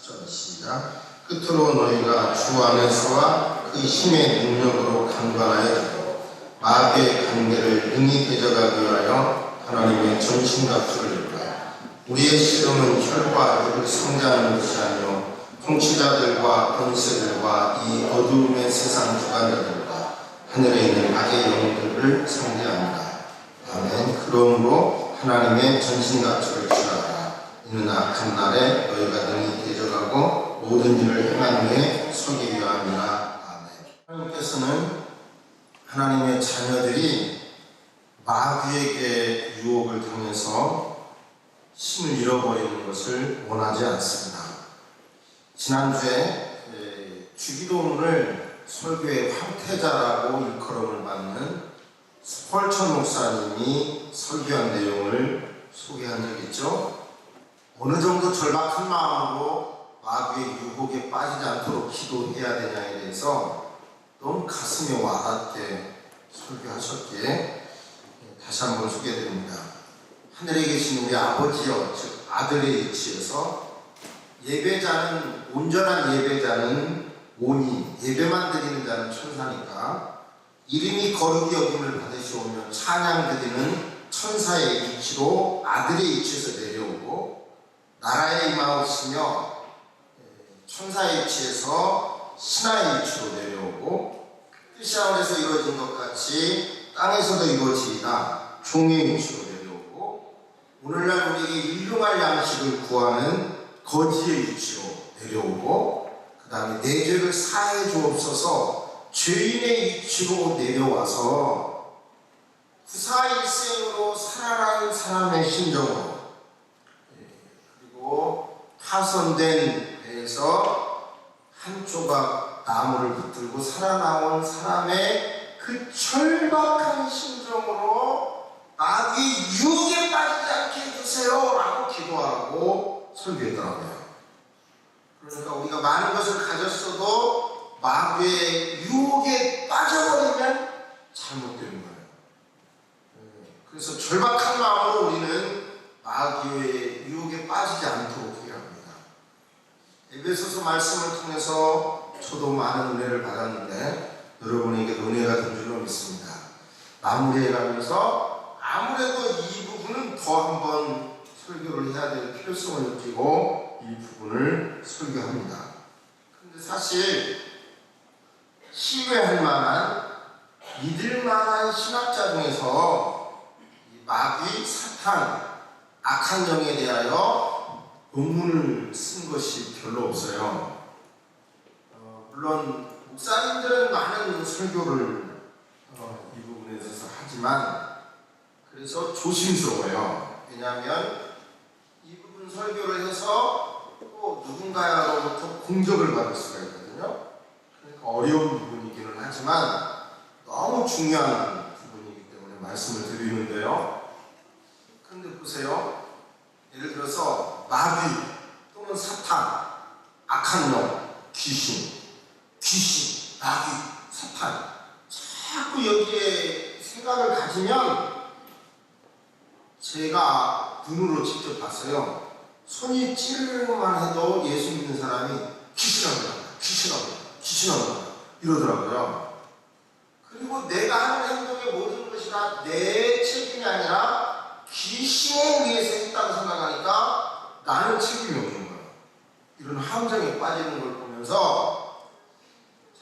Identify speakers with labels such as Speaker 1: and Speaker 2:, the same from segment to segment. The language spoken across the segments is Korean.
Speaker 1: 10절 시작. 끝으로 너희가 주 안에서와 그 힘의 능력으로 강건하여 마귀의 관계를 능히 대적하기 위하여 하나님의 전신갑주를 입으라. 우리의 씨름은 혈과 육을 상대하는 것이 아니요 통치자들과 권세들과 이 어두움의 세상 주관자들과 하늘에 있는 악의 영들을 상대합니다. 아멘. 그러므로 하나님의 전신갑주를 취하라. 이는 악한 날에 너희가 능히 대적하고 모든 일을 행한 후에 서기 위함이라. 아멘. 하나님께서는 하나님의 자녀들이 마귀에게 유혹을 당해서 힘을 잃어버리는 것을 원하지 않습니다. 지난주에 주기도문을 설교의 황태자라고 일컬음을 받는 스펄천 목사님이 설교한 내용을 소개한 적이 있죠. 어느 정도 절박한 마음으로 마귀의 유혹에 빠지지 않도록 기도해야 되냐에 대해서 너무 가슴에 와닿게 설교하셨기에 다시 한번 소개해드립니다. 하늘에 계신 우리 아버지여, 즉 아들의 이치에서 예배자는, 온전한 예배자는 오니 예배만 드리는 자는 천사니까 이름이 거룩히 여김을 받으시오며 찬양 드리는 천사의 이치로 아들의 이치에서 내려오고 나라에 임하옵시며 천사의 이치에서 신하의 이치로 내려오고 뜻이 하늘에서 이루어진 것 같이 땅에서도 이루어지이다 종의 이치로 내려오고 오늘날 우리에게 일용할 양식을 구하는 거지의 이치로 내려오고 그 다음에 내 죄를 사해 주옵소서 죄인의 이치로 내려와서 구사일생으로 살아난 사람의 심정으로 그리고 파손된 배에서 한 조각 나무를 붙들고 살아나온 사람의 그 절박한 심정으로 마귀 유혹에 빠지지 않게 해주세요 라고 기도하고 설교했더라고요. 그러니까 우리가 많은 것을 가졌어도 마귀의 유혹에 빠져버리면 잘못되는 거예요. 그래서 절박한 마음으로 우리는 마귀의 유혹에 빠지지 않도록 해야 합니다. 에베소서 말씀을 통해서 저도 많은 은혜를 받았는데 여러분에게 은혜가 된 줄로 믿습니다. 마무리해가면서 아무래도 이 부분은 더 한번 설교를 해야 될 필요성을 느끼고 이 부분을 설교합니다. 근데 사실 신뢰할 만한 믿을 만한 신학자 중에서 이 마귀, 사탄, 악한 영에 대하여 논문을 쓴 것이 별로 없어요. 물론 목사님들은 많은 설교를 이 부분에 있어서 하지만 그래서 조심스러워요. 왜냐하면 이 부분 설교를 해서 또 누군가로부터 공격을 받을 수가 있거든요. 그러니까 어려운 부분이기는 하지만 너무 중요한 부분이기 때문에 말씀을 드리는데요. 그런데 보세요. 예를 들어서 마귀 또는 사탄, 악한 영, 귀신, 마귀, 사탄 자꾸 여기에 생각을 가지면 제가 눈으로 직접 봤어요. 손이 찌르기만 해도 예수 믿는 사람이 귀신합니다 이러더라고요. 그리고 내가 하는 행동의 모든 것이 다 내 책임이 아니라 귀신에 의해서 했다고 생각하니까 나는 책임이 없는 거예요. 이런 함정에 빠지는 걸 보면서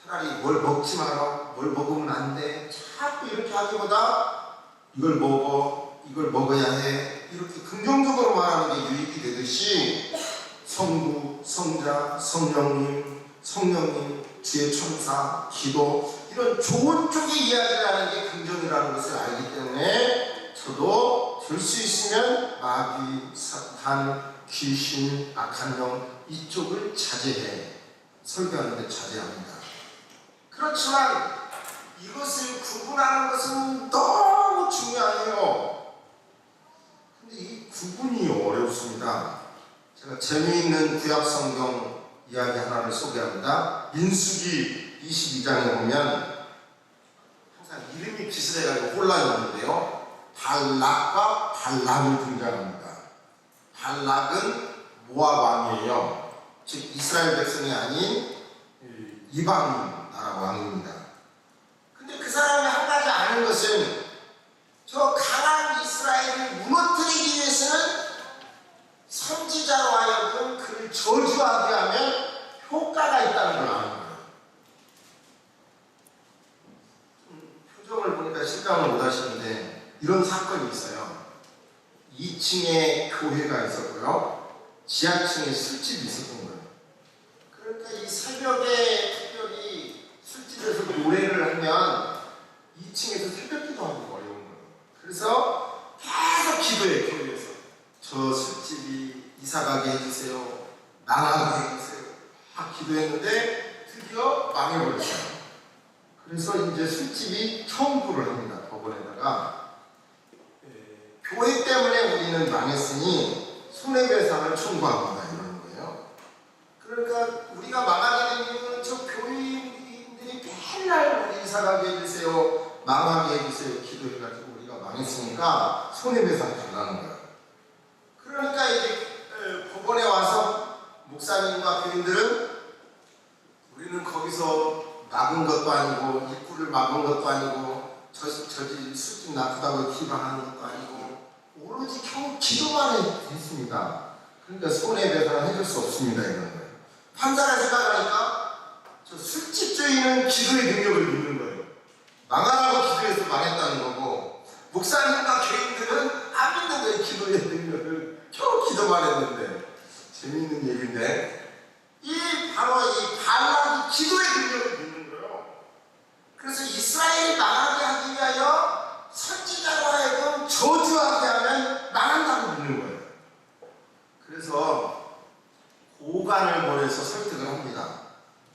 Speaker 1: 차라리 뭘 먹지 마라, 뭘 먹으면 안 돼, 자꾸 이렇게 하기보다 이걸 먹어야 해, 이렇게 긍정적으로 말하는 게 유익이 되듯이 성부, 성자, 성령님, 주의 천사, 기도 이런 좋은 쪽의 이야기를 하는 게 긍정이라는 것을 알기 때문에 저도 될 수 있으면 마귀, 사탄, 귀신, 악한 영 이쪽을 자제해 설교하는 데 자제합니다. 그렇지만 이것을 구분하는 것은 너무 중요해요. 근데 이 구분이 어렵습니다. 제가 재미있는 구약 성경 이야기 하나를 소개합니다. 민수기 22장에 보면 항상 이름이 비슷해가지고 혼란이 오는데요. 발락과 발람이 등장합니다. 발락은 모압 왕이에요. 즉 이스라엘 백성이 아닌 이방 나라 왕입니다. 근데 그 사람이 한 가지 아는 것은 저 강한 이스라엘을 무너뜨리기 위해서는 선지자로 하여금 그를 저주하게 하면 효과가 있다는 걸 아는 거예요. 표정을 보니까 실감을 못 하시는데 이런 사건이 있어요. 2층에 교회가 있었고요. 지하층에 술집이 있었던 거예요. 그러니까 이 새벽에 특별히 술집에서 노래를 하면 2층에서 새벽 기도하기 어려운 거예요. 그래서 계속 기도해, 교회에서. 저 술집이 이사가게 해주세요. 망하게 해주세요. 막 기도했는데 드디어 망해버렸어요. 그래서 이제 술집이 청구를 합니다. 법원에다가. 교회 때문에 우리는 망했으니 손해배상을 청구합니다. 이러는 거예요. 그러니까 우리가 망하게 된 이유는 저 교인들이 맨날 우리 이사가게 해주세요. 망하게 해주세요. 기도해가지고 우리가 망했으니까 손해배상 달라는 거예요. 그러니까 이제 법원에 와서 목사님과 교인들은 우리는 거기서 막은 것도 아니고 입구를 막은 것도 아니고 저지 술집 나쁘다고 기방하는 것도 아니고 오로지 겨우 기도만 했습니다. 그러니까 손해배상을 해줄 수 없습니다. 이런 거예요. 판사가 생각하니까 저 술집 주인은 기도의 능력을 믿는 거예요. 망하라고 기도해서 망했다는 거고 목사님과 교인들은 안 믿는 거예요. 기도의 능력을 겨우 기도만 했는데 재미있는 얘기인데 바로 이 발락이 기도의 능력을 믿는 거예요. 그래서 이스라엘이 망하게 하기 위하여 선지자로 하여금 저주하게 하면 망한다고 믿는 거예요. 그래서 고관을 보내서 설득을 합니다.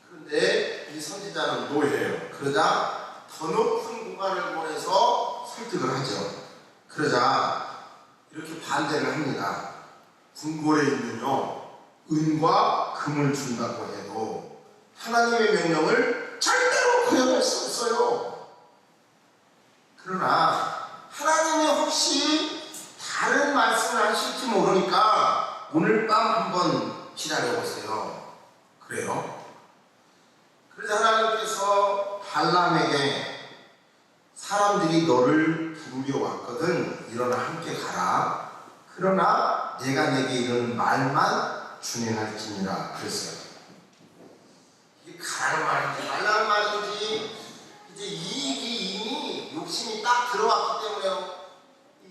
Speaker 1: 그런데 이 선지자는 노예예요. 그러자 더 높은 고관을 보내서 설득을 하죠. 그러자 이렇게 반대를 합니다. 궁궐에 있는요 은과 금을 준다고 해도 하나님의 명령을 절대로 거역할 수 없어요. 그러나 하나님이 혹시 다른 말씀을 하실지 모르니까 오늘 밤 한번 기다려보세요. 그래요? 그래서 하나님께서 발람에게 사람들이 너를 부르려 왔거든 일어나 함께 가라. 그러나 내가 내게 이런 말만 준행할지니라 그랬어요. 이게 가라는 말인지 말라는 말인지 이제 이익이 이미 욕심이 딱 들어왔기 때문에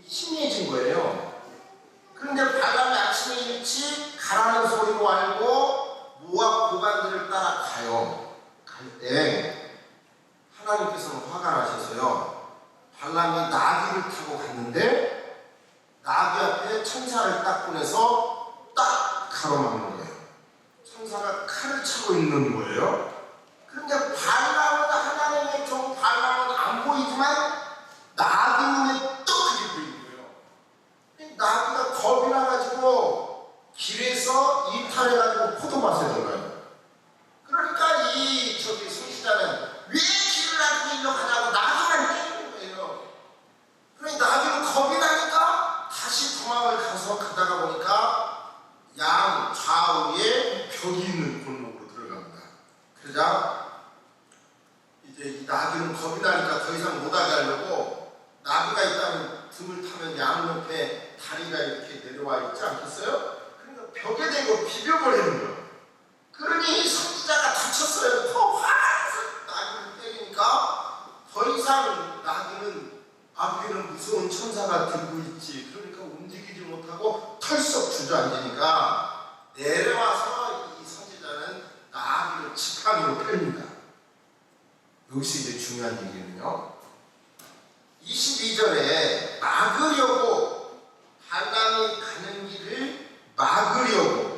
Speaker 1: 희미해진 거예요. 그런데 발람이 아침에 일찍 가라는 소리로 알고 모압 고관들을 따라 가요. 갈 때 하나님께서는 화가 나셔서요. 발람이 나귀를 타고 갔는데 나귀 앞에 천사를 딱 보내서 딱 가로막는 거예요. 천사가 칼을 차고 있는 거예요. 그런데 발람은 하나님의 종 발람은 안 보이지만 나귀 눈에 떡하게 보이는 거예요. 나귀가 겁이 나가지고 길에서 이탈해가지고 포도밭에 들어가요. 그러니까 이 선지자는 왜 길을 나한테 일로 가냐고 나귀만 때리는 거예요. 그러니까 나귀는 겁이 나니까 다시 도망을 가서 가다가 보니까 양 좌우에 벽이 있는 골목으로 들어갑니다. 그러자 이제 이 나귀는 겁이 나니까 더 이상 못하게 하려고 나귀가 있다면 등을 타면 양옆에 다리가 이렇게 내려와 있지 않겠어요? 그러니까 벽에 대고 비벼버리는 거예요. 그러니 이 선지자가 다쳤어요. 더 화나서 나귀를 때리니까 더 이상 나귀는 앞에는 무서운 천사가 들고 있지. 그러니까 움직이지 못하고 털썩 주저앉으니까 내려와서 이 선지자는 나귀를 지팡이로 팹니다. 여기서 이제 중요한 얘기는요. 22절에 막으려고 발람이 가는 길을 막으려고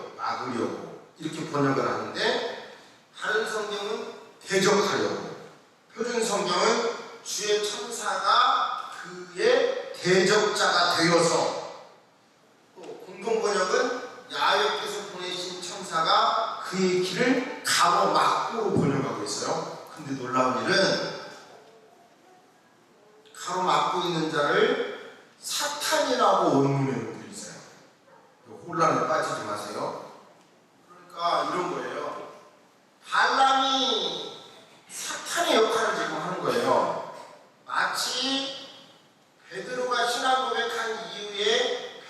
Speaker 1: 이렇게 번역을 하는데 다른 성경은 대적하려고 표준 성경은 주의 천사가 그의 대적자가 되어서 또 공동 번역은 야훼께서 보내신 천사가 그의 길을 가로막고 번역하고 있어요. 근데 놀라운 일은 가로막고 있는 자를 사탄이라고 원문으로 되어 있어요. 혼란에 빠지지 마세요. 그러니까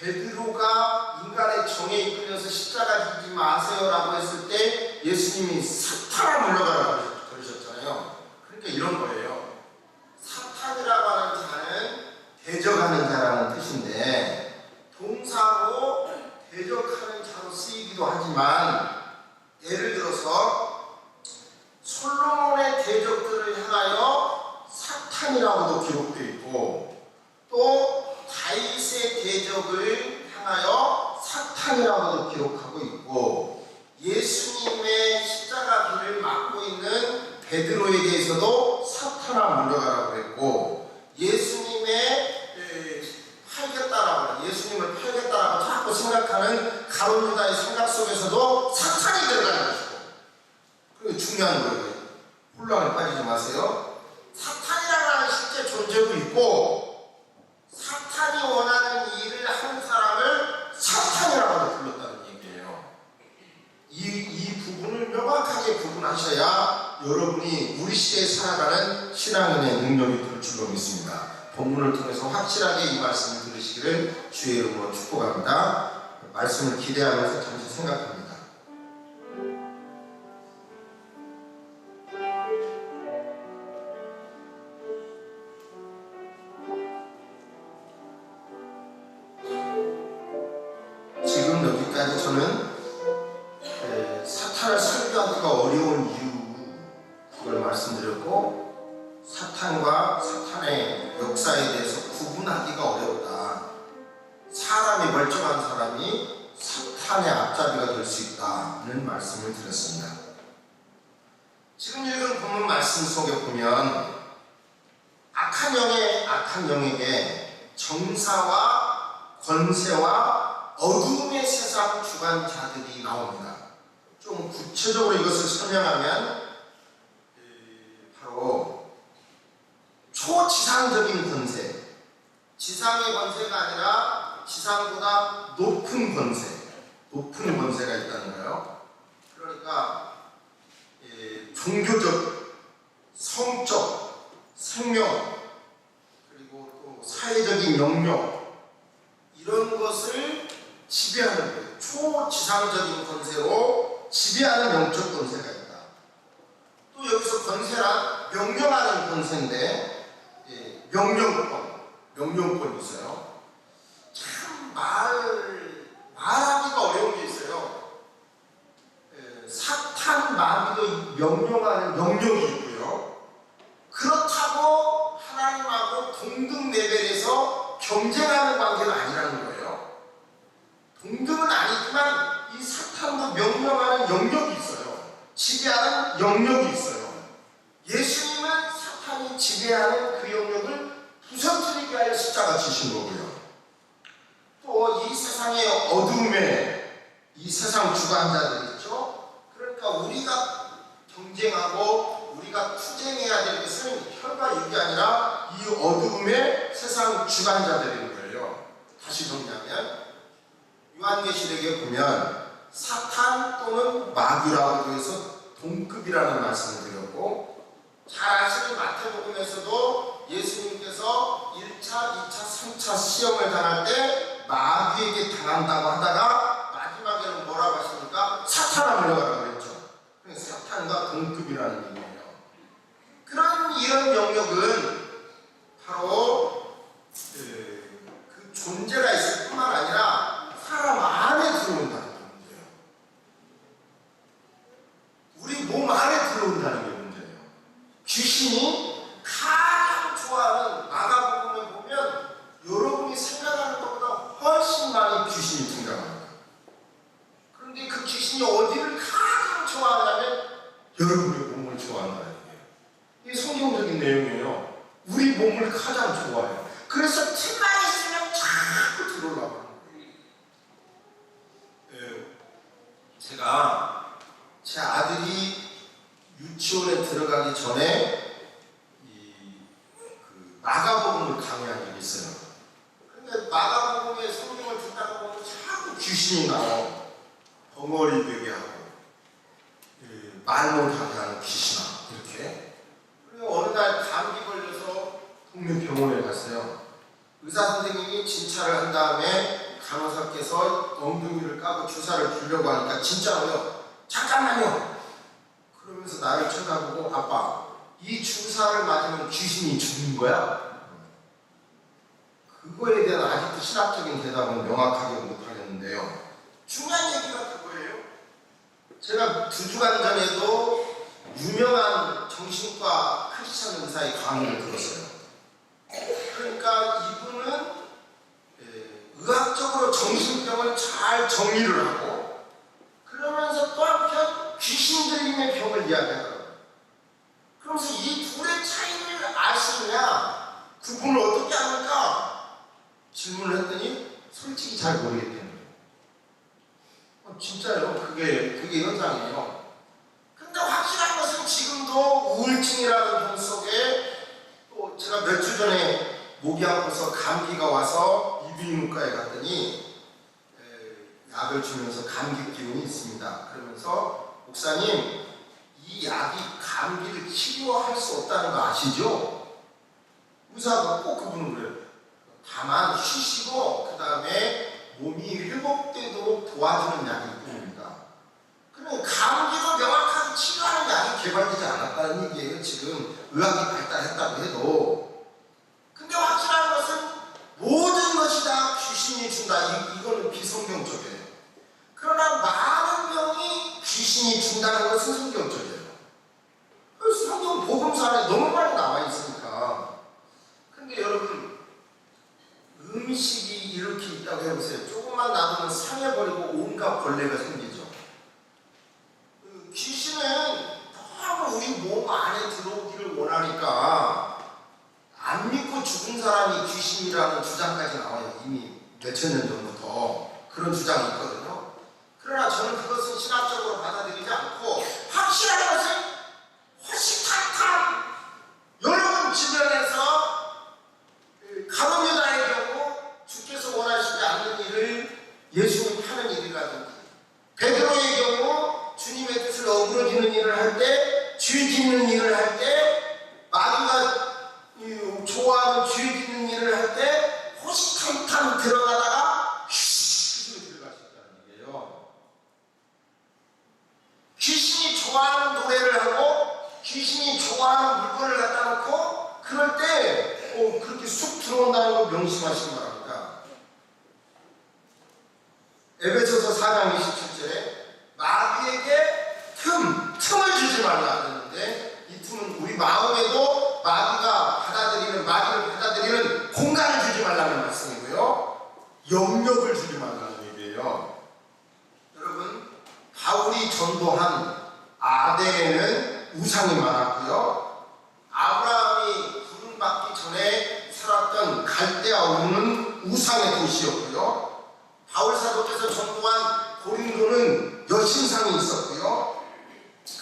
Speaker 1: 베드로가 인간의 정에 이끌려서 십자가 지지 마세요라고 했을 때 예수님이 사탄아 물러가라고 그러셨잖아요. 그러니까 이런 거예요. 사탄이라고 하는 자는 대적하는 자라는 뜻인데 동사로 대적하는 자로 쓰이기도 하지만 예를 들어서 솔로몬의 대적들을 향하여 사탄이라고도 기록되어 있고 또 다윗의 대적을 향하여 사탄이라고도 기록하고 있고 예수님의 십자가 길을 막고 있는 베드로에 대해서도 사탄아 물러가라고 했고 예수님의 예수님을 팔겠다라고 자꾸 생각하는 가룟 유다의 생각 속에서도 사탄이 들어가는 것이고 그리고 중요한 거예요. 혼란에 빠지지 마세요. 사탄이라는 하는 실제 존재도 있고 사탄이 원하는 일을 하는 사람을 사탄이라고 불렀다는 얘기예요. 이 부분을 명확하게 구분하셔야 여러분이 우리 시대에 살아가는 신앙인의 능력이 될 줄로 믿습니다. 본문을 통해서 확실하게 이 말씀을 들으시기를 주의 이름으로 축복합니다. 말씀을 기대하면서 잠시 생각합니다. 지금 여기까지 저는 사탄을 설교하기가 어려운 이유 그걸 말씀드렸고 사탄과 사탄의 역사에 대해서 구분하기가 어렵다. 사람이 멀쩡한 사람이 사탄의 앞잡이가 될 수 있다는 말씀을 드렸습니다. 지금 읽은 본문 말씀 속에 보면 악한 영에게 정사와 권세와 어둠의 세상 주관자들이 나옵니다. 좀 구체적으로 이것을 설명하면 바로 초지상적인 권세, 지상의 권세가 아니라 지상보다 높은 권세가 있다는 거예요. 그러니까 종교적, 성적, 생명, 그리고 또 사회적인 영역 이런 것을 지배하는 거예요. 초지상적인 권세로 지배하는 영적 권세가 있다. 또 여기서 권세란 명령하는 권세인데 명령권이 있어요. 참 말하기가 어려운 게 있어요. 사탄 마귀도 명령하는 명령이 있고요. 그렇다고 하나님하고 동등 레벨에서 경쟁하는 관계는 아니라는 거예요. 동등은 아니지만 이 사탄도 명령하는 영역이 있어요. 지배하는 영역이 있어요. 예수님은 사탄이 지배하는 그 영역을 부서뜨리게 하여 십자가 지신 거고요. 또 이 세상의 어둠에 이 세상 주관자들 있죠. 그러니까 우리가 경쟁하고 우리가 투쟁해야 될 것은 혈과 육이 아니라 이 어둠의 세상 주관자들인 거예요. 다시 정리하면 요한계시록에 보면 사탄 또는 마귀라고 해서 동급이라는 말씀을 드렸고 잘 아시는 마태복음에서도 예수님께서 1차, 2차, 3차 시험을 당할 때 마귀에게 당한다고 하다가 마지막에는 뭐라고 하십니까? 사탄아 물러가라고 그랬죠. 그래서 사탄과 동급이라는 얘기예요. 이런 영역은 바로 그 존재가 있을 뿐만 아니라 사람 안에 들어온다는 문제예요. 우리 몸 안에 들어온다는 게 문제예요. 귀신이 가장 좋아하는 마가복음에 보면 여러분이 생각하는 것보다 훨씬 많이 귀신이 등장합니다. 그런데 그 귀신이 어디를 가장 좋아하냐면 여러분의 몸을 좋아한다는 얘기예요. 이게 성경적인 내용이에요. 우리 몸을 가장 좋아해요. 그래서 틈만 있으면 자꾸 들어오려고 하는 거예요. 제가 제 아들이 유치원에 들어가기 전에 마가복음을 강의한 적이 있어요. 근데 마가복음의 성경을 듣다가 보면 자꾸 귀신이 나와. 벙어리 되게 하고 말 못하게 하는 귀신아 이렇게. 그리고 어느 날 감기 걸려서 동네 병원에 갔어요. 의사 선생님이 진찰을 한 다음에 간호사께서 엉덩이를 까고 주사를 주려고 하니까 진짜로요. 잠깐만요. 그러면서 나를 쳐다보고 아빠 이 주사를 맞으면 귀신이 죽는 거야? 그거에 대한 아직도 신학적인 대답은 명확하게 못하겠는데요. 중요한 얘기가 그거예요. 제가 2주간 전에도 유명한 정신과 크리스찬 의사의 강의를 들었어요. 그러니까 이분은 의학적으로 정신병을 잘 정리를 하고 그러면서 또 한편 귀신 들림의 병을 이야기하더라고요. 그러면서 이 둘의 차이를 아시느냐? 그분을 어떻게 합니까? 질문을 했더니 솔직히 잘 모르겠다는 거예요. 진짜요. 그게 현상이에요. 근데 확실한 것은 지금도 우울증이라는 병 속에 또 제가 몇 주 전에 목이 아파서 감기가 와서 이비인후과에 갔더니 약을 주면서 감기 기운이 있습니다. 그러면서 목사님 이 약이 감기를 치료할 수 없다는 거 아시죠? 의사가 꼭 그분은 그래요. 다만 쉬시고 그 다음에 몸이 회복되도록 도와주는 약일 뿐입니다. 그러면 감기도 명확하게 치료하는 약이 개발되지 않았다는 얘기예요. 지금 의학이 발달했다고 해도. 근데 확실한 것은 모든 것이 다 귀신이 준다. 이거는 비성경적이에요. 그러나 많은 병이 귀신이 준다는 것은 성경적이에요. 그래서 성경 복음서 안에 너무 많이 나와 있으니까. 근데 여러분 음식이 이렇게 있다고 해보세요. 조금만 놔두면 상해버리고 온갖 벌레가 생기죠. 귀신은 너무 우리 몸 안에 들어오기를 원하니까 안 믿고 죽은 사람이 귀신이라는 주장까지 나와요. 이미 몇천 년 전부터 그런 주장이 있거든요. 그러나 저는 그것은 신학적으로 받아들이지 않고 확실한 것은 호시탐탐 여러분 주변에서 가룟유다의 경우 주께서 원하시지 않는 일을 예수님 하는 일이라든지 베드로의 경우 주님의 뜻을 어그러지는 일을 할 때 죄 짓는 일을 할 때 마귀가 좋아하는 죄 짓는 일을 할 때 호시탐탐 들어가다가 휘 들어갈 수 있다는 얘기예요. 귀신이 좋아하는 노래를 하고 귀신이 좋아하는 물건을 갖다 놓고 그럴 때 그렇게 쑥 들어온다는 걸 명심하시기 바랍니다. 에베소서 4장 27절에 마귀에게 틈을 주지 말라 그랬는데 이 틈은 우리 마음에도 마귀를 받아들이는 공간을 주지 말라는 말씀이고요. 영역을 주지 말라는 얘기예요. 여러분 바울이 전도한 아덴에는 우상이 많았고요. 아브라함이 구원받기 전에 살았던 갈대아 우르는 우상의 도시였고요. 바울 사도께서 전도한 고린도는 여신상이 있었고요.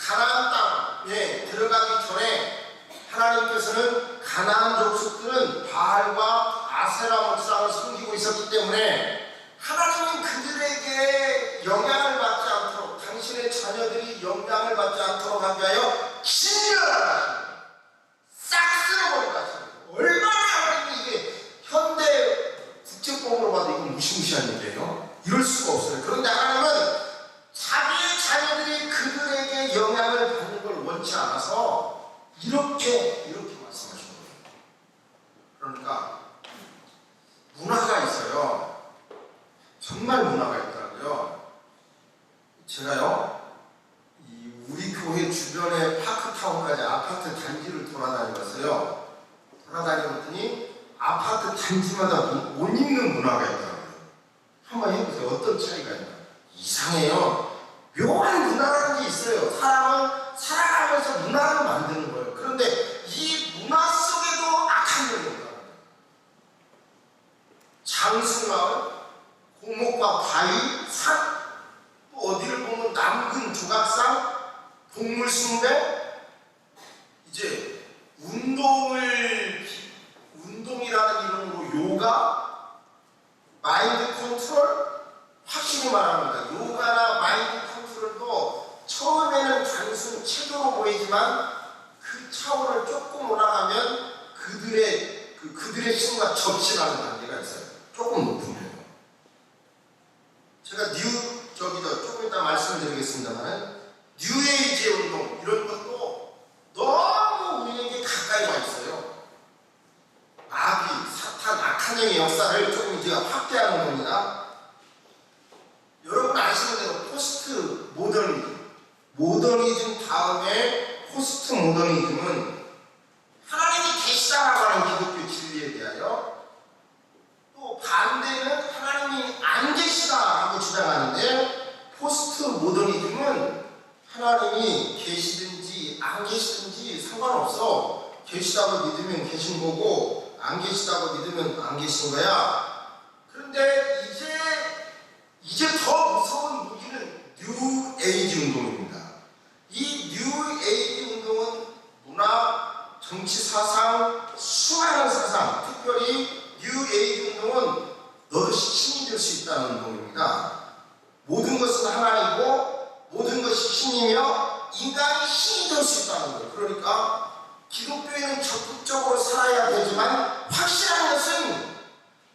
Speaker 1: 가나안 땅에 들어가기 전에 하나님께서는 가나안 족속들은 바알과 아세라 목상을 섬기고 있었기 때문에 하나님은 그들에게 영향을 받지 않도록 당신의 자녀들이 영향을 받지 않도록 하기 위하여 진멸하라 싹 쓸어버리라 하십니다. 얼마나 하나님이 이게 현대 국제법으로 봐도 이건 무시무시한 얘기예요. 이럴 수가 없어요. 그런데 하나님은 자기의 자녀들이 그들에게 영향을 받는 걸 원치 않아서 이렇게 말씀하신 거예요. 그러니까 문화가 있어요. 정말 문화가 있더라고요. 제가요 우리 교회 주변의 파크타운까지 아파트 단지를 돌아다니면서요. 돌아다니더니 아파트 단지마다 옷 입는 문화가 있더라고요. 한번 해보세요. 어떤 차이가 있나? 이상해요. 묘한 문화라는 게 있어요. 사람은 살아가면서 문화를 만드는 거예요. 그런데 이 문화 속에도 악한 면이 있다. 장수마을, 고목과 바위, 산, 또 어디를 보면 남근 조각상, 동물숭배, 이제 운동이라는 이름으로 요가, 마인드 컨트롤, 확실히 말합니다. 요가나 마인드 컨트롤도 처음에는 단순 체조로 보이지만 그 차원을 조금 올라가면 그들의 신과 접신하는 단계가 있어요. 조금 높은 데요. 모더니즘 다음에 포스트 모더니즘은 하나님이 계시다라고 하는 기독교 진리에 대하여, 또 반대는 하나님이 안 계시다라고 주장하는데, 포스트 모더니즘은 하나님이 계시든지 안 계시든지 상관없어. 계시다고 믿으면 계신 거고 안 계시다고 믿으면 안 계신 거야. 그런데 이제 더 무서운 무기는 뉴 에이지 운동입니다. 이 뉴 에이지 운동은 문화, 정치 사상, 수많은 사상, 특별히 뉴 에이지 운동은 너도 신이 될 수 있다는 운동입니다. 모든 것은 하나이고 모든 것이 신이며 인간이 신이 될 수 있다는 거예요. 그러니까 기독교인은 적극적으로 살아야 되지만 확실한 것은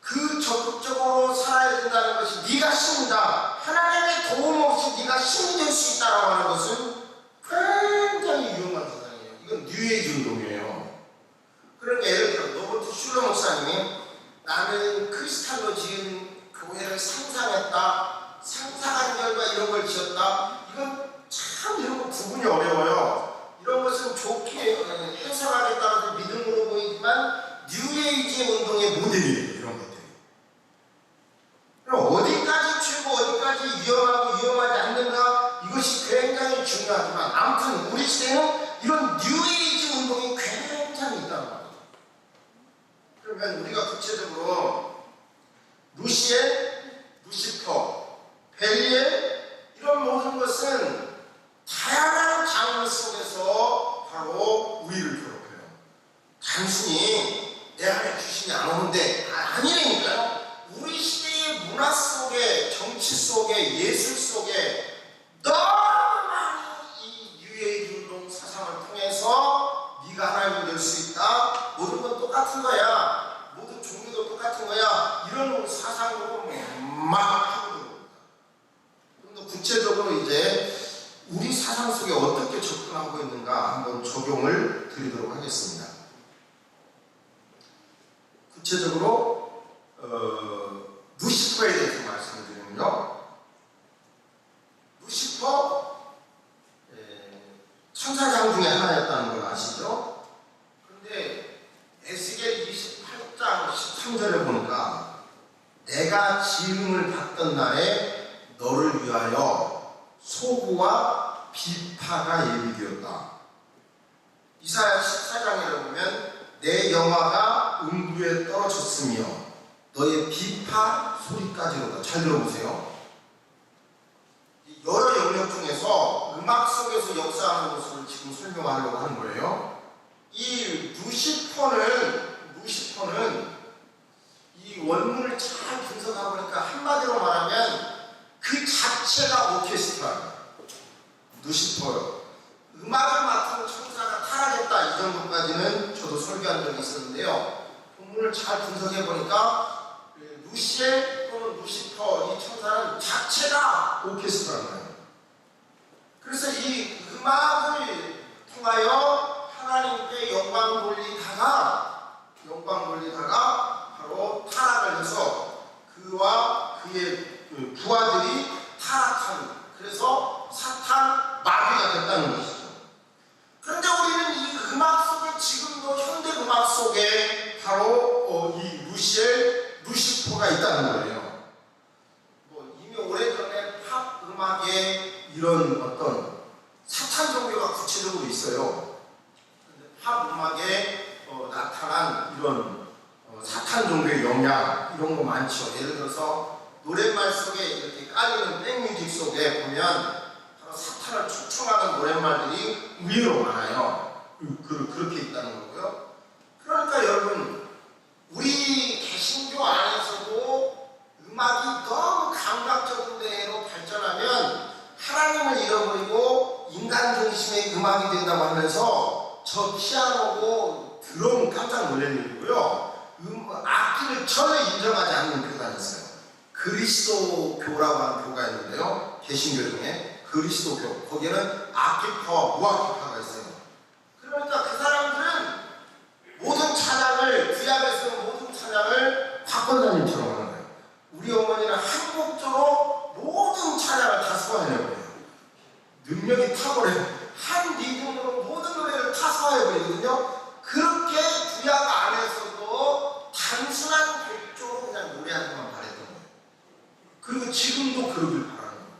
Speaker 1: 그 적극적으로 살아야 된다는 것이 네가 신이다, 하나님의 도움 없이 네가 신이 될 수 있다고 하는 것은 굉장히 위험한 세상이에요. 이건 뉴에이지 운동이에요. 그러니까 예를 들어 로버트 슐러 목사님이 나는 크리스탈로 지은 교회를 상상했다, 상상한 결과 이런 걸 지었다. 이건 참 이런 거 구분이 어려워요. 이런 것은 좋게 해석하기에 따라서 믿음으로 보이지만 뉴에이지 운동의 모델이에요. 이런 것들이. 그럼 어디까지 최고, 어디까지 위험하고 위험하지 않는가, 이것이 굉장히 중요하지만 아무튼 우리 시대는 이런 뉴에이지 운동이 굉장히 있다는 말이에요. 그러면 우리가 구체적으로 루시엘, 루시퍼, 벨리엘 이런 모든 것은 다양한 장르 속에서 바로 우리를 괴롭혀요. 단순히 내 안에 귀신이 안 오는데 아니라니까요. 우리 시대의 문화 속에, 정치 속에, 예술 속에 너무 많이 이 뉴에이지 운동 사상을 통해서 네가 하나님 될 수 있다, 모든 건 똑같은 거야, 모든 종교도 똑같은 거야, 이런 사상으로 막 하고 들어옵니다. 좀 더 구체적으로 이제 우리 사상 속에 어떻게 접근하고 있는가 한번 적용을 드리도록 하겠습니다. 구체적으로 루시퍼에 대해서 말씀을 드리면요, 루시퍼 천사장 중에 하나였다는 걸 아시죠? 그런데 에스겔 28장 13절에 보니까 내가 지음을 받던 날에 너를 위하여 소고와 비파가 예비되었다. 이사야 14장에 보면 내 영화가 음부에 떨어졌으며 너의 비파 소리까지로다. 잘 들어보세요. 여러 영역 중에서 음악 속에서 역사하는 것을 지금 설명하려고 하는 거예요. 이 루시퍼는 이 원문을 잘 분석하고 보니까 한마디로 말하면 그 자체가 오케스트라예요. 루시퍼요. 음악을 맡은 천사가 타락했다, 이 정도까지는 저도 설교한 적이 있었는데요. 본문을 잘 분석해 보니까 루시엘 또는 루시퍼, 이 천사는 자체가 오케스트라인 거예요. 그래서 이 음악을 통하여 하나님께 영광 돌리다가 바로 타락을 해서 그와 그의 부하들이 타락하는, 그래서 사탄 마귀가 됐다는 것이죠. 그런데 우리는 이 음악 속에, 지금도 현대 음악 속에 바로 이 루시퍼가 있다는 거예요. 이미 오래전에 팝 음악에 이런 어떤 사탄 종교가 구체적으로 있어요. 근데 팝 음악에 나타난 이런 사탄 종교의 영향, 이런 거 많죠. 예를 들어서 노랫말 속에 이렇게 깔리는 백뮤직 속에 보면 바로 사탄을 초청하는 노랫말들이 의외로 많아요. 그렇게 있다는 거고요. 그러니까 여러분, 우리 개신교 안에서도 음악이 너무 감각적인 대로 발전하면 하나님을 잃어버리고 인간 중심의 음악이 된다고 하면서 저 피아노고 드럼 깜짝 놀랄 일이고요. 악기를 전혀 인정하지 않는 교가 있어요. 그리스도교라고 하는 교가 있는데요. 개신교 중에 그리스도교, 거기에는 악기파, 무악기파가 있어요. 그러니까 그 사람들은 모든 찬양을, 구약에서는 모든 찬양을 박건사님처럼 하는 거예요. 우리 어머니는 한 곡조로 모든 찬양을 다 소화해내고 해요. 능력이 탁월해요. 그리고 지금도 그러길 바라는 거예요.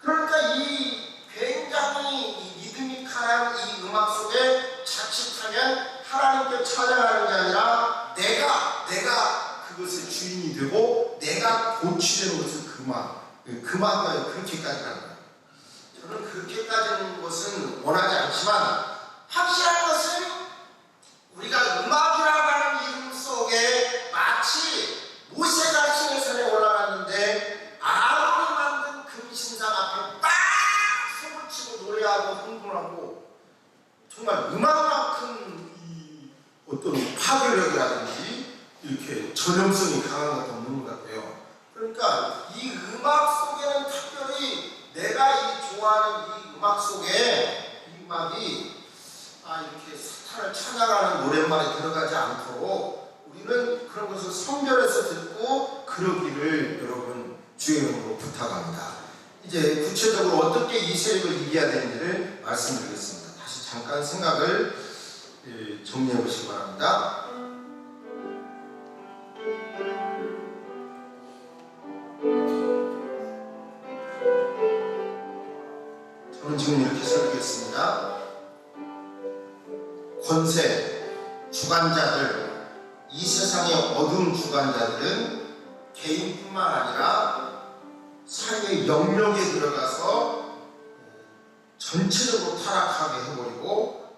Speaker 1: 그러니까 이 굉장히 이 리드미컬한 이 음악 속에 자칫하면 하나님께 찬양하는 게 아니라 내가 그것의 주인이 되고 내가 고취되는 것을 그만 그렇게까지 가는 거예요. 저는 그렇게까지는 것은 원하지 않지만 확실한 것은 우리가 음악이라고 하는 이름 속에 마치 모세가 시내산에 올라갔는데 아론이 만든 금신상 앞에 딱 손을 치고 노래하고 흥분하고 정말 음악만큼 이 어떤 파괴력이라든지 이렇게 전염성이 강한 것도 없는 것 같아요. 그러니까 이 음악 속에는 특별히 내가 이 좋아하는 이 음악 속에 이 음악이 이렇게 사탄을 찬양하는 노랫말에 들어가지 않도록 우리는 그런 것을 선별해서 듣고 그러기를 여러분 주의 이름으로 부탁합니다. 이제 구체적으로 어떻게 이 세력을 이겨야 되는지를 말씀드리겠습니다. 다시 잠깐 생각을 정리해 보시기 바랍니다. 저는 지금 이렇게 설교했습니다. 권세, 주관자들, 이 세상의 어두운 주관자들은 개인뿐만 아니라 사회의 영역에 들어가서 전체적으로 타락하게 해버리고,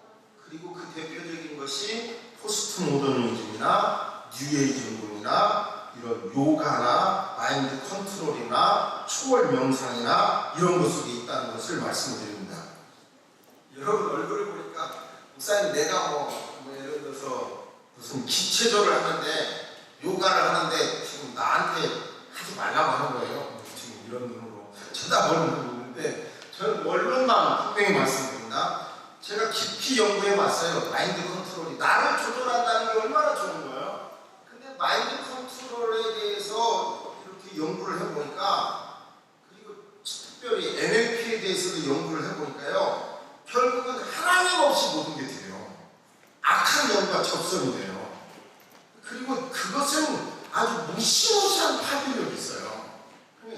Speaker 1: 그리고 그 대표적인 것이 포스트 모더니즘이나 뉴에이지 운동이나 이런 요가나 마인드 컨트롤이나 초월 명상이나 이런 것 속에 있다는 것을 말씀드립니다. 여러분 얼굴을 보니까 목사님 내가 예를 들어서 무슨 기체조를 하는데 요가를 하는데 지금 나한테 하지 말라고 하는 거예요. 지금 이런 눈으로 쳐다보는 걸 보는데 저는 원론만 분명히 말씀드립니다. 제가 깊이 연구해 봤어요. 마인드 컨트롤이 나를 조절한다는 게 얼마나 좋은 거예요. 근데 마인드 컨트롤에 대해서 이렇게 연구를 해보니까, 그리고 특별히 NLP에 대해서도 연구를 해보니까요, 결국은 하나님 없이 모든 게 돼요. 악한 영과 접선이 돼요. 그리고 그것은 아주 무시무시한 파괴력이 있어요.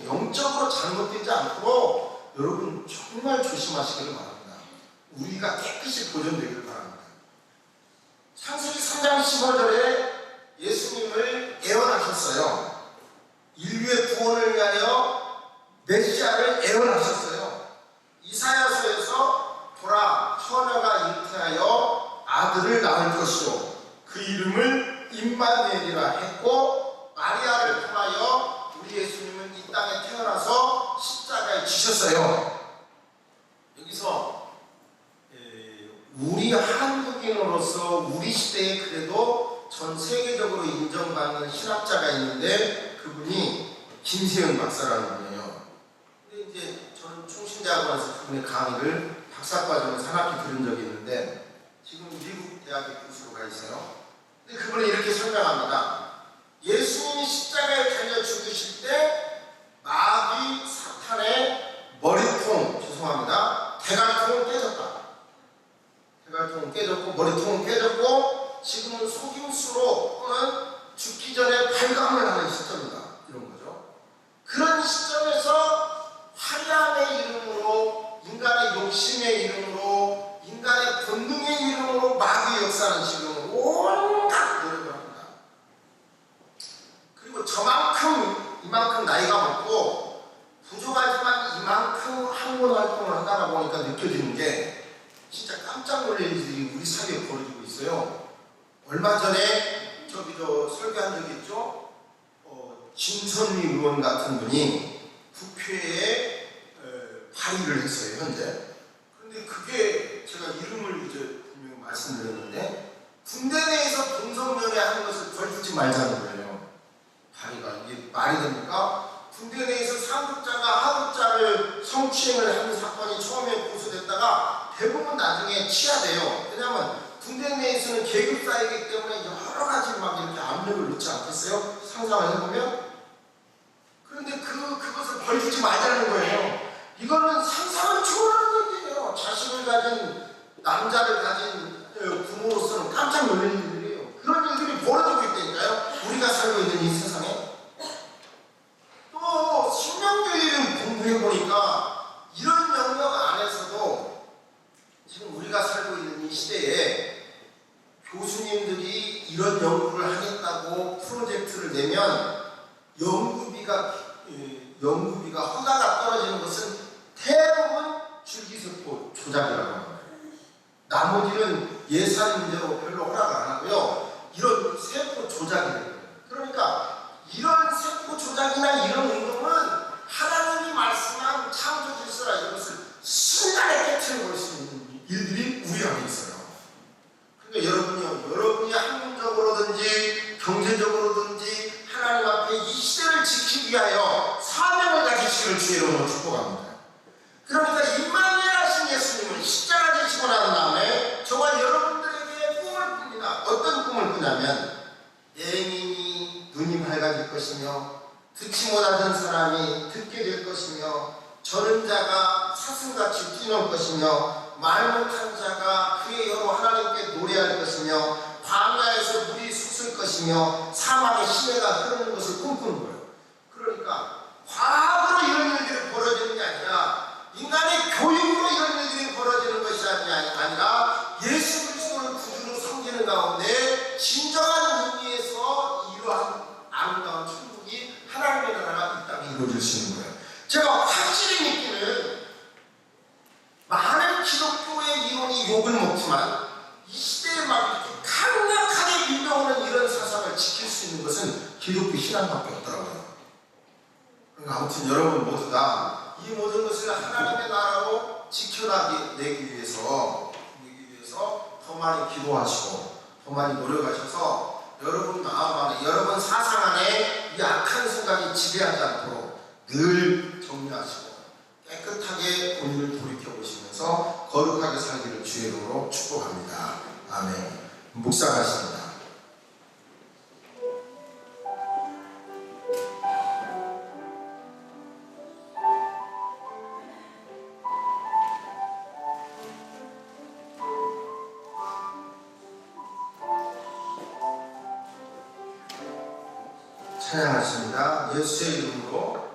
Speaker 1: 영적으로 잘못되지 않도록 여러분 정말 조심하시기를 바랍니다. 우리가 깨끗이 보존되기를 바랍니다. 창세기 3장 15절에 예수님을 예언하셨어요. 인류의 구원을 위하여 메시아를 예언하셨어요. 이사야서에서 보라, 처녀가 잉태하여 아들을 낳을 것이요 그 이름을 임마누엘이라 했고, 마리아를 통하여 우리 예수님은 이 땅에 태어나서 십자가에 지셨어요. 여기서 우리 한국인으로서 우리 시대에 그래도 전 세계적으로 인정받는 신학자가 있는데 그분이 김세현 박사라는 분이에요. 근데 이제 저는 충신대학원에서 그분의 강의를 박사과정을 3학기 들은 적이 있는데 지금 미국 대학의 교수로 가 있어요. 근데 그분이 이렇게 설명합니다. 예수님이 십자가에 달려 죽으실 때 마귀 사탄의 머리통, 대갈통은 깨졌다. 대갈통은 깨졌고 머리통은 깨졌고 지금은 속임수로 또는 죽기 전에 발광을 하는 시점이다. 이런 거죠. 그런 시점에서 화려함의 이름으로, 인간의 욕심의 이름으로, 인간의 본능의 이름으로 마귀의 역사는 지금 온갖 노력을 합니다. 그리고 이만큼 나이가 먹고 부족하지만 이만큼 학문 활동을 하다가 보니까 느껴지는 게 진짜 깜짝 놀랄 일들이 우리 사회에 벌어지고 있어요. 얼마 전에 저 설교한 적이 있죠. 진선미 의원 같은 분이 국회에 발의를 했어요, 현재. 그런데 그게 제가 이름을 이제 분명히 말씀드렸는데 군대 내에서 동성연애 하는 것을 벌주지 말자는 거예요. 발의가 이게 말이 됩니까? 군대 내에서 상급자가 하급자를 성추행을 하는 사건이 처음에 고소됐다가 대부분 나중에 치하돼요. 왜냐하면 군대 내에서는 계급 사회이기 때문에 이제 여러 가지 막 이렇게 압력을 넣지 않겠어요? 상상을 해보면. 그런데 그것을 벌주지 말자는 거예요. 이거는 상상을 초월하는 얘기예요. 자식을 가진, 남자를 가진 부모로서는 깜짝 놀라는 일들이에요. 그런 일들이 벌어지고 있다니까요. 우리가 살고 있는 이 세상에. 또 생각해 보니까 이런 영역 안에서도 지금 우리가 살고 있는 이 시대에 교수님들이 이런 연구를 하겠다고 프로젝트를 내면 연구비가 허가가 떨어지는 것은 대부분 줄기세포 조작이라고 합니다. 나머지는 예산 문제로 별로 허락을 안 하고요. 이런 세포 조작이 돼요. 그러니까 이런 세포 조작이나 이런 운동은 하나님이 말씀한 창조 질서라 이것을 순간에 깨트려 볼 수 있는 일들이 우리 안에 있어요. 그러니까 여러분이 학문적으로든지 경제적으로든지 하나님 앞에 이 시대를 지키기 위하여 사명을 가지시기를 주의 이름으로 축복합니다. 그러니까 임마누엘 하신 예수님은 십자가 지시고 난 다음에 저와 여러분들에게 꿈을 꿉니다. 어떤 꿈을 꾸냐면 맹인이 눈이 밝아질 것이며 듣지 못하던 사람이 듣게 될 것이며 저는 자가 사슴같이 뛰놀 것이며 말 못한 자가 그의 혀로 하나님께 노래할 것이며 광야에서 물이 솟을 것이며 사막의 시내가 흐르는 것을 꿈꾸는 거예요. 그러니까 과학으로 이런 일들이 벌어지는 게 아니라 인간의 교육으로 이런 일들이 벌어지는 것이 아니라 예수 그리스도를 구주로 섬기는 가운데 진정한 의미에서 이러한 아름다운 천국이 하나님의 나라가 이 땅에 이루어질 수 있는 거예요. 제가 확실히 믿기는 많은 기독교의 이론이 욕을 먹지만 이 시대에 막 강력하게 밀려오는 이런 사상을 지킬 수 있는 것은 기독교 신앙밖에 없더라고요. 그러니까 아무튼 여러분 모두가 이 모든 것을 하나님의 나라로 지켜내기 위해서 더 많이 기도하시고 더 많이 노력하셔서 여러분 마음 안에 여러분 사상 안에 이 악한 생각이 지배하지 않도록 늘 정리하시고 깨끗하게 본인을 돌이켜보시면서 거룩하게 살기를 주의 이름으로 축복합니다. 아멘. 묵상하십니다. 찬양하십니다. 예수의 이름으로